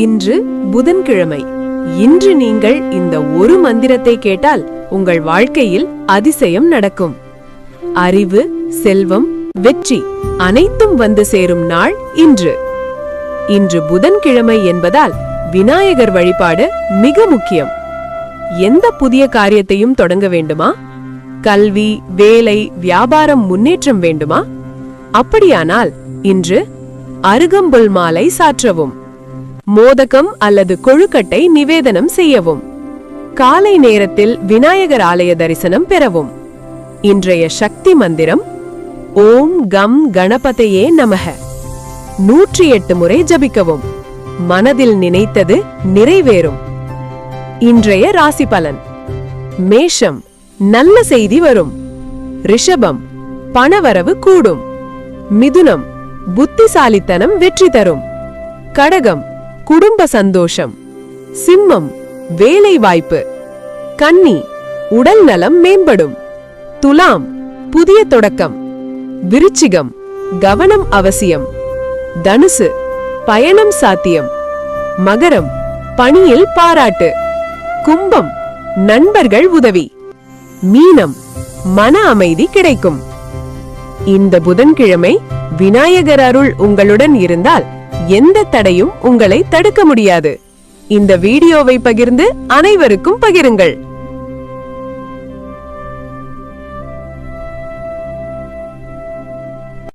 இன்று புதன்கிழமை. இன்று நீங்கள் இந்த ஒரு மந்திரத்தை கேட்டால் உங்கள் வாழ்க்கையில் அதிசயம் நடக்கும். அறிவு, செல்வம், வெற்றி அனைத்தும் வந்து சேரும் நாள் இன்று. இன்று புதன்கிழமை என்பதால் விநாயகர் வழிபாடு மிக முக்கியம். எந்த புதிய காரியத்தையும் தொடங்க வேண்டுமா? கல்வி, வேலை, வியாபாரம் முன்னேற்றம் வேண்டுமா? அப்படியானால் இன்று அருகம்புல் மாலை சாற்றவும், மோதகம் அல்லது கொழுக்கட்டை நிவேதனம் செய்யவும், காலை நேரத்தில் விநாயகர் ஆலய தரிசனம் பெறவும். இன்றைய சக்தி மந்திரம் ஓம் கம் கணபதையே நமக 108 முறை ஜபிக்கவும். மனதில் நினைத்தது நிறைவேறும். இன்றைய ராசி பலன்: மேஷம், நல்ல செய்தி வரும். ரிஷபம், பணவரவு கூடும். மிதுனம், புத்திசாலித்தனம் வெற்றி தரும். கடகம், குடும்ப சந்தோஷம். சிம்மம், வேலை வாய்ப்பு. கன்னி, உடல் நலம் மேம்படும். துலாம், புதிய தொடக்கம். விருச்சிகம், கவனம் அவசியம். தனுசு, பயணம் சாத்தியம். மகரம், பணியில் பாராட்டு. கும்பம், நண்பர்கள் உதவி. மீனம், மன அமைதி கிடைக்கும். இந்த புதன்கிழமை விநாயகர் அருள் உங்களுடன் இருந்தால் எந்த தடையும் உங்களை தடுக்க முடியாது. இந்த வீடியோவை பகிர்ந்து அனைவருக்கும் பகிருங்கள்.